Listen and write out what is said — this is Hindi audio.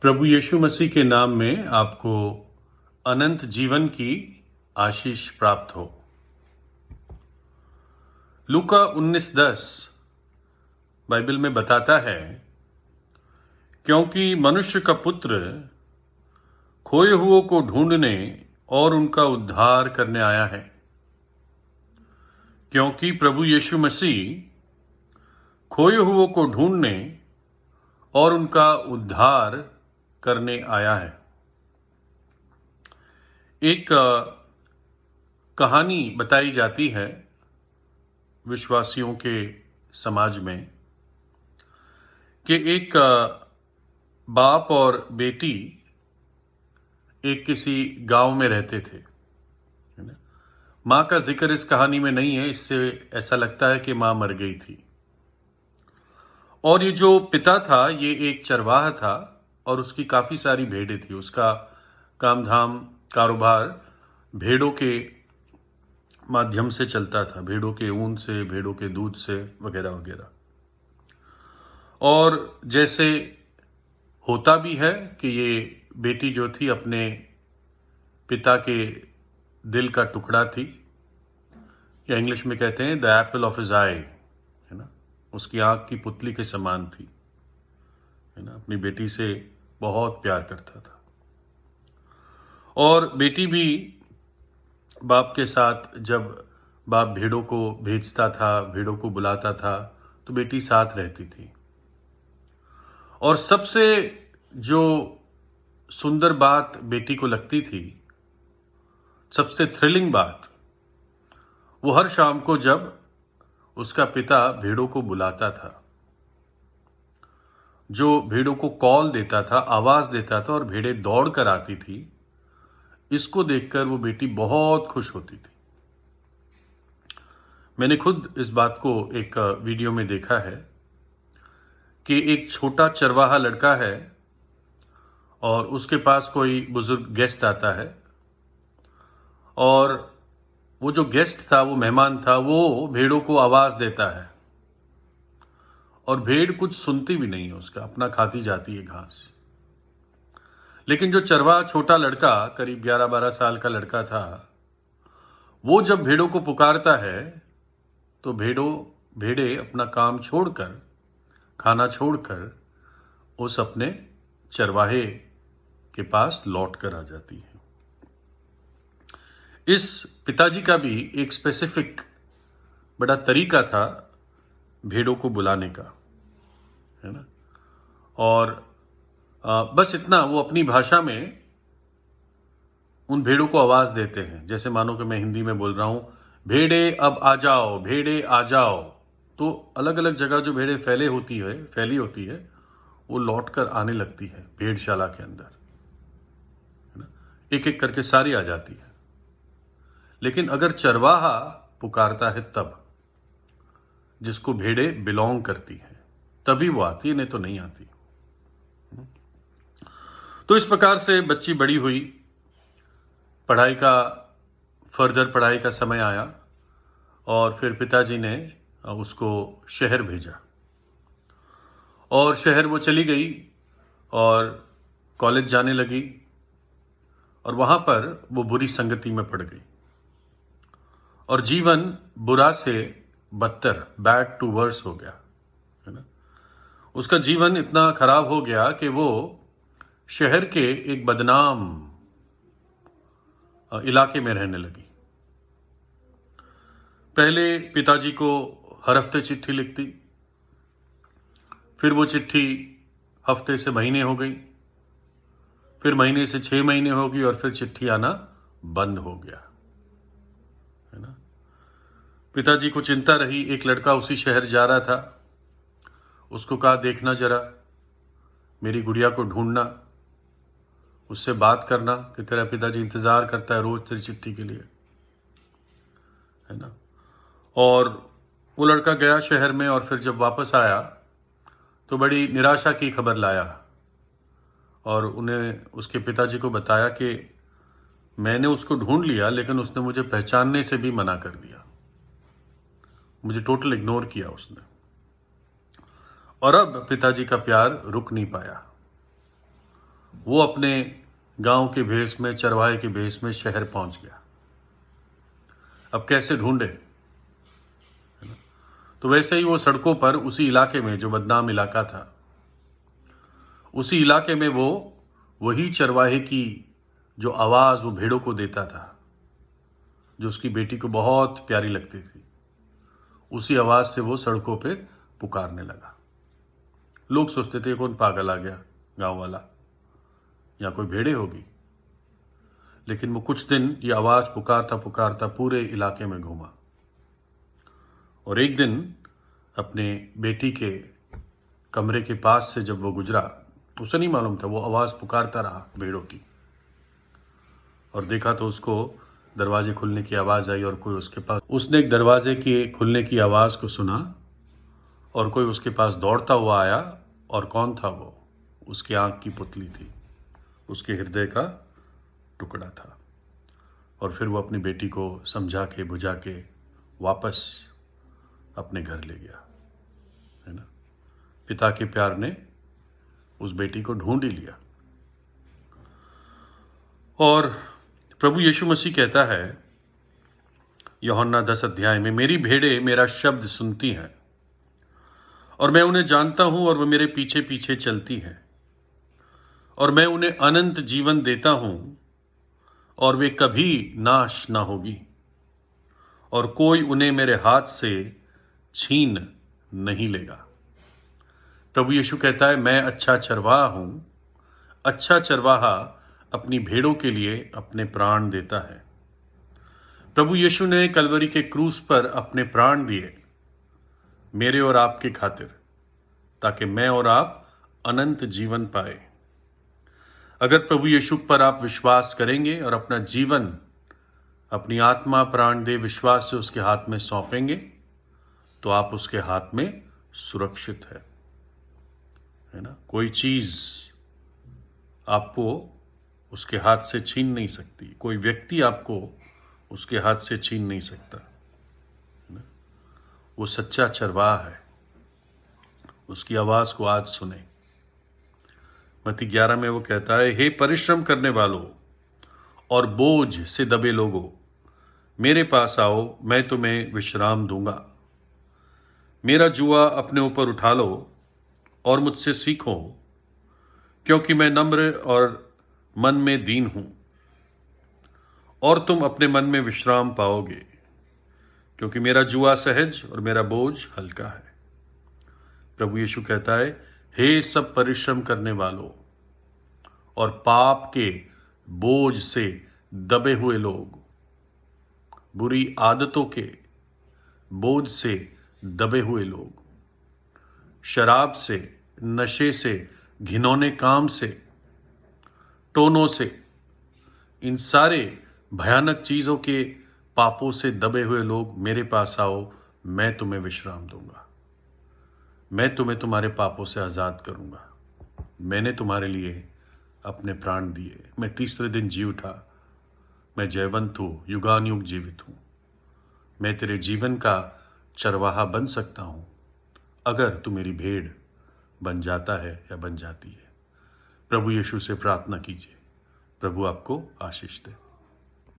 प्रभु यीशु मसीह के नाम में आपको अनंत जीवन की आशीष प्राप्त हो। लूका 19:10 बाइबल में बताता है, क्योंकि मनुष्य का पुत्र खोए हुओं को ढूंढने और उनका उद्धार करने आया है। क्योंकि प्रभु यीशु मसीह खोए हुओं को ढूंढने और उनका उद्धार करने आया है। एक कहानी बताई जाती है विश्वासियों के समाज में कि एक बाप और बेटी एक किसी गांव में रहते थे, है ना। माँ का जिक्र इस कहानी में नहीं है, इससे ऐसा लगता है कि माँ मर गई थी। और ये जो पिता था ये एक चरवाहा था और उसकी काफ़ी सारी भेड़ें थी। उसका काम धाम कारोबार भेड़ों के माध्यम से चलता था, भेड़ों के ऊन से, भेड़ों के दूध से वगैरह वगैरह। और जैसे होता भी है कि ये बेटी जो थी अपने पिता के दिल का टुकड़ा थी, या इंग्लिश में कहते हैं द एप्पल ऑफ हिज आई, है ना। उसकी आंख की पुतली के समान थी, है ना। अपनी बेटी से बहुत प्यार करता था। और बेटी भी बाप के साथ, जब बाप भेड़ों को भेजता था, भेड़ों को बुलाता था, तो बेटी साथ रहती थी। और सबसे जो सुंदर बात बेटी को लगती थी, सबसे थ्रिलिंग बात, वो हर शाम को जब उसका पिता भेड़ों को बुलाता था, जो भेड़ों को कॉल देता था, आवाज देता था और भेड़ें दौड़ कर आती थी, इसको देखकर वो बेटी बहुत खुश होती थी। मैंने खुद इस बात को एक वीडियो में देखा है कि एक छोटा चरवाहा लड़का है और उसके पास कोई बुजुर्ग गेस्ट आता है, और वो जो गेस्ट था, वो मेहमान था, वो भेड़ों को आवाज देता है और भेड़ कुछ सुनती भी नहीं है उसका, अपना खाती जाती है घास। लेकिन जो चरवाहा छोटा लड़का, करीब 11-12 साल का लड़का था, वो जब भेड़ों को पुकारता है तो भेड़े अपना काम छोड़कर, खाना छोड़कर उस अपने चरवाहे के पास लौट कर आ जाती है। इस पिताजी का भी एक स्पेसिफिक बड़ा तरीका था भेड़ों को बुलाने का, है ना। और बस इतना, वो अपनी भाषा में उन भेड़ों को आवाज देते हैं। जैसे मानो कि मैं हिंदी में बोल रहा हूं, भेड़े अब आ जाओ, भेड़े आ जाओ। तो अलग अलग जगह जो भेड़ें फैली होती है, वो लौट कर आने लगती है भेड़शाला के अंदर, है ना। एक एक करके सारी आ जाती है। लेकिन अगर चरवाहा पुकारता है तब, जिसको भेड़ें बिलोंग करती है, तभी वो आती है, नहीं तो नहीं आती। तो इस प्रकार से बच्ची बड़ी हुई, फर्दर पढ़ाई का समय आया और फिर पिताजी ने उसको शहर भेजा। और शहर वो चली गई और कॉलेज जाने लगी, और वहाँ पर वो बुरी संगति में पड़ गई और जीवन बुरा से बदतर, बैड टू वर्स हो गया, है ना। उसका जीवन इतना खराब हो गया कि वो शहर के एक बदनाम इलाके में रहने लगी। पहले पिताजी को हर हफ्ते चिट्ठी लिखती, फिर वो चिट्ठी हफ्ते से महीने हो गई, फिर महीने से 6 महीने हो गई, और फिर चिट्ठी आना बंद हो गया, है ना। पिताजी को चिंता रही। एक लड़का उसी शहर जा रहा था, उसको कहा, देखना जरा, मेरी गुड़िया को ढूंढना, उससे बात करना कि तेरा पिताजी इंतजार करता है रोज तेरी चिट्ठी के लिए, है ना। और वो लड़का गया शहर में, और फिर जब वापस आया तो बड़ी निराशा की खबर लाया, और उन्हें उसके पिताजी को बताया कि मैंने उसको ढूंढ लिया, लेकिन उसने मुझे पहचानने से भी मना कर दिया, मुझे टोटल इग्नोर किया उसने। और अब पिताजी का प्यार रुक नहीं पाया। वो अपने गांव के भेष में, चरवाहे के भेष में शहर पहुंच गया। अब कैसे ढूंढे? तो वैसे ही वो सड़कों पर उसी इलाके में, जो बदनाम इलाका था, उसी इलाके में वो वही चरवाहे की जो आवाज़ वो भेड़ों को देता था, जो उसकी बेटी को बहुत प्यारी लगती थी, उसी आवाज़ से वो सड़कों पे पुकारने लगा। लोग सोचते थे कौन पागल आ गया गांव वाला, या कोई भेड़े होगी। लेकिन वो कुछ दिन ये आवाज़ पुकारता पूरे इलाके में घूमा, और एक दिन अपने बेटी के कमरे के पास से जब वो गुजरा, उसे नहीं मालूम था, वो आवाज़ पुकारता रहा भेड़ों की, और देखा तो उसको दरवाजे खुलने की आवाज़ आई, और कोई उसके पास, उसने एक दरवाजे के खुलने की आवाज़ को सुना और कोई उसके पास दौड़ता हुआ आया। और कौन था वो? उसकी आंख की पुतली थी, उसके हृदय का टुकड़ा था। और फिर वो अपनी बेटी को समझा के बुझा के वापस अपने घर ले गया, है ना। पिता के प्यार ने उस बेटी को ढूंढ ही लिया। और प्रभु यीशु मसीह कहता है यूहन्ना 10 अध्याय में, मेरी भेड़ें मेरा शब्द सुनती हैं और मैं उन्हें जानता हूं और वह मेरे पीछे पीछे चलती हैं, और मैं उन्हें अनंत जीवन देता हूं और वे कभी नाश ना होगी, और कोई उन्हें मेरे हाथ से छीन नहीं लेगा। प्रभु यीशु कहता है, मैं अच्छा चरवाहा हूं। अच्छा चरवाहा अपनी भेड़ों के लिए अपने प्राण देता है। प्रभु यीशु ने कलवरी के क्रूस पर अपने प्राण दिए मेरे और आपके खातिर, ताकि मैं और आप अनंत जीवन पाए। अगर प्रभु यीशु पर आप विश्वास करेंगे और अपना जीवन, अपनी आत्मा, प्राण दे विश्वास से उसके हाथ में सौंपेंगे, तो आप उसके हाथ में सुरक्षित है ना। कोई चीज आपको उसके हाथ से छीन नहीं सकती, कोई व्यक्ति आपको उसके हाथ से छीन नहीं सकता, है ना? वो सच्चा चरवाहा है। उसकी आवाज को आज सुने। मत्ती 11 में वो कहता है, हे परिश्रम करने वालों और बोझ से दबे लोगों, मेरे पास आओ, मैं तुम्हें विश्राम दूंगा। मेरा जुआ अपने ऊपर उठा लो और मुझसे सीखो, क्योंकि मैं नम्र और मन में दीन हूं, और तुम अपने मन में विश्राम पाओगे, क्योंकि मेरा जुआ सहज और मेरा बोझ हल्का है। प्रभु यीशु कहता है, हे सब परिश्रम करने वालों और पाप के बोझ से दबे हुए लोग, बुरी आदतों के बोझ से दबे हुए लोग, शराब से, नशे से, घिनौने काम से, टोनों से, इन सारे भयानक चीजों के पापों से दबे हुए लोग, मेरे पास आओ, मैं तुम्हें विश्राम दूंगा। मैं तुम्हें तुम्हारे पापों से आजाद करूंगा। मैंने तुम्हारे लिए अपने प्राण दिए, मैं तीसरे दिन जी उठा, मैं जयवंत हूं, युगानुयुग जीवित हूं। मैं तेरे जीवन का चरवाहा बन सकता हूं, अगर तू मेरी भेड़ बन जाता है या बन जाती है। प्रभु यीशु से प्रार्थना कीजिए। प्रभु आपको आशीष दे।